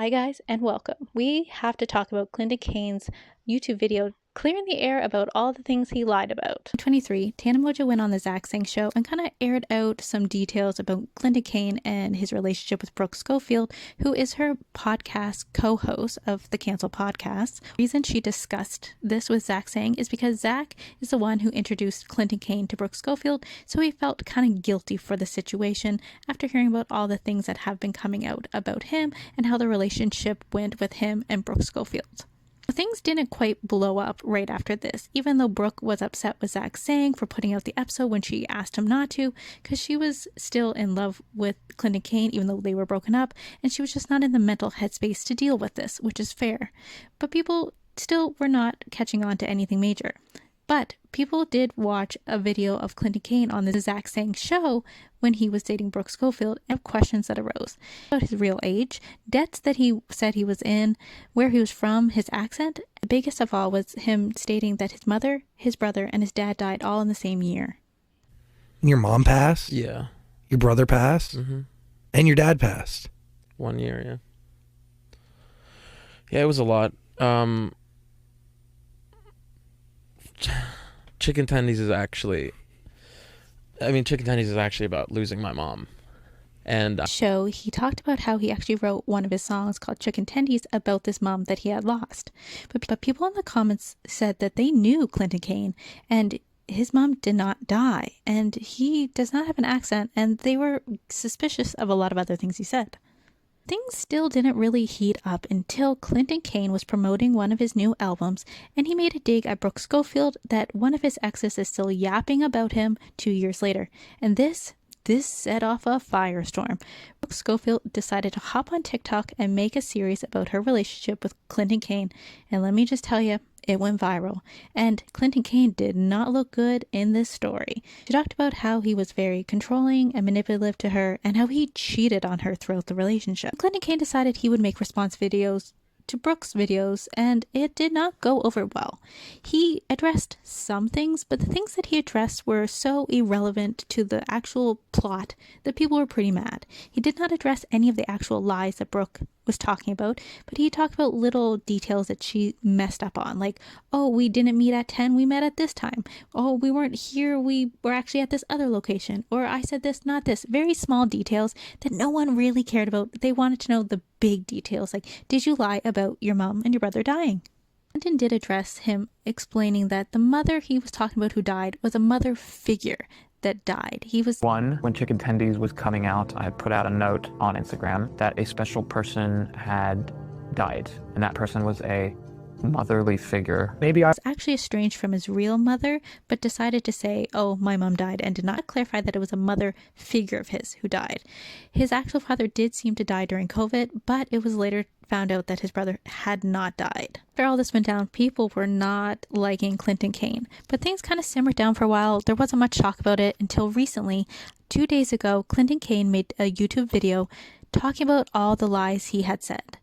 Hi guys, and welcome. We have to talk about Clinton Kane's YouTube video clearing the air about all the things he lied about. In 23, Tana Mojo went on the Zach Sang show and kind of aired out some details about Clinton Kane and his relationship with Brooke Schofield, who is her podcast co-host of the Cancel podcast. The reason she discussed this with Zach Sang is because Zach is the one who introduced Clinton Kane to Brooke Schofield, so he felt kind of guilty for the situation after hearing about all the things that have been coming out about him and how the relationship went with him and Brooke Schofield. Things didn't quite blow up right after this, even though Brooke was upset with Zach Sang for putting out the episode when she asked him not to, because she was still in love with Clinton Kane even though they were broken up, and she was just not in the mental headspace to deal with this, which is fair. But people still were not catching on to anything major. But people did watch a video of Clinton Kane on the Zach Sang show when he was dating Brooke Schofield and questions that arose about his real age, debts that he said he was in, where he was from, his accent. The biggest of all was him stating that his mother, his brother, and his dad died all in the same year. Your mom passed? Yeah. Your brother passed? Mm-hmm. And your dad passed? 1 year, yeah. Yeah, it was a lot. Chicken Tendies is actually about losing my mom. And Show, he talked about how he actually wrote one of his songs called Chicken Tendies about this mom that he had lost. But people in the comments said that they knew Clinton Kane and his mom did not die and he does not have an accent, and they were suspicious of a lot of other things he said. Things still didn't really heat up until Clinton Kane was promoting one of his new albums, and he made a dig at Brooke Schofield that one of his exes is still yapping about him 2 years later. And this set off a firestorm. Brooke Schofield decided to hop on TikTok and make a series about her relationship with Clinton Kane. And let me just tell you, it went viral. And Clinton Kane did not look good in this story. She talked about how he was very controlling and manipulative to her and how he cheated on her throughout the relationship. Clinton Kane decided he would make response videos to Brooke's videos, and it did not go over well. He addressed some things, but the things that he addressed were so irrelevant to the actual plot that people were pretty mad. He did not address any of the actual lies that Brooke was talking about, but he talked about little details that she messed up on, like, oh, we didn't meet at 10, we met at this time. Oh, we weren't here, we were actually at this other location. Or I said this, not this. Very small details that no one really cared about. They wanted to know the big details, like, did you lie about your mom and your brother dying? Clinton did address him explaining that the mother he was talking about who died was a mother figure that died. He was when Chicken Tendies was coming out, I put out a note on Instagram that a special person had died, and that person was a motherly figure. Maybe I was actually estranged from his real mother, but decided to say, oh, my mom died, and did not clarify that it was a mother figure of his who died. His actual father did seem to die during COVID, but it was later found out that his brother had not died. After all this went down, people were not liking Clinton Kane, but things kind of simmered down for a while. There wasn't much talk about it until recently. 2 days ago, Clinton Kane made a YouTube video talking about all the lies he had said.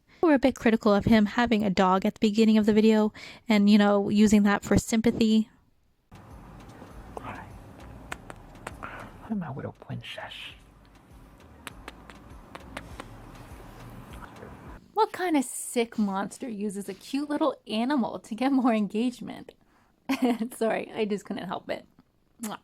People were a bit critical of him having a dog at the beginning of the video and, using that for sympathy. I'm my little princess. What kind of sick monster uses a cute little animal to get more engagement? Sorry, I just couldn't help it.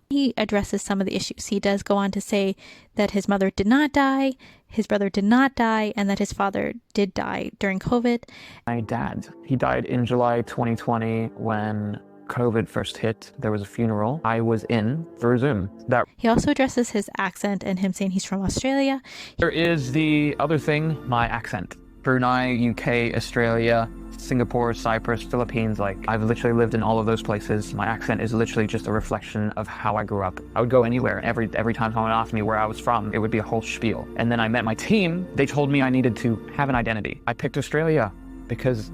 He addresses some of the issues. He does go on to say that his mother did not die, his brother did not die, and that his father did die during COVID. My dad, he died in July 2020 when COVID first hit. There was a funeral I was in through Zoom. He also addresses his accent and him saying he's from Australia. There is the other thing, my accent. Brunei, UK, Australia, Singapore, Cyprus, Philippines, I've literally lived in all of those places. My accent is literally just a reflection of how I grew up. I would go anywhere, and every time someone asked me where I was from, it would be a whole spiel. And then I met my team. They told me I needed to have an identity. I picked Australia because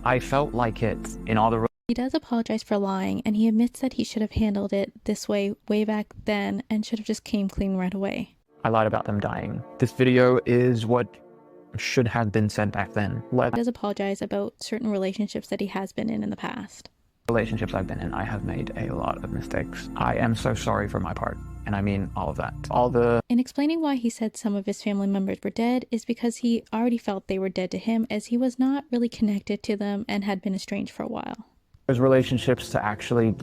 I felt like it in all the... He does apologize for lying, and he admits that he should have handled it this way back then and should have just came clean right away. I lied about them dying. This video is what should have been said back then. He does apologize about certain relationships that he has been in the past. relationships I've been in, I have made a lot of mistakes. I am so sorry for my part. And I mean all of that. In explaining why he said some of his family members were dead is because he already felt they were dead to him, as he was not really connected to them and had been estranged for a while. There's relationships to actually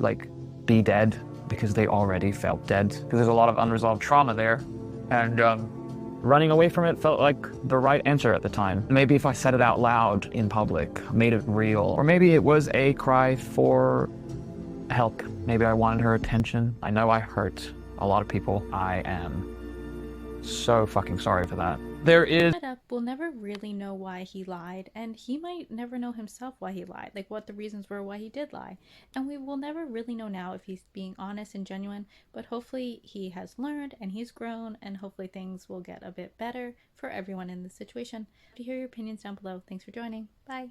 be dead because they already felt dead. Because there's a lot of unresolved trauma there. And running away from it felt like the right answer at the time. Maybe if I said it out loud in public, made it real, or maybe it was a cry for help. Maybe I wanted her attention. I know I hurt a lot of people. I am so fucking sorry for that. There is... We'll never really know why he lied, and he might never know himself why he lied, like what the reasons were why he did lie. And we will never really know now if he's being honest and genuine, but hopefully he has learned and he's grown, and hopefully things will get a bit better for everyone in this situation. To hear your opinions down below. Thanks for joining. Bye.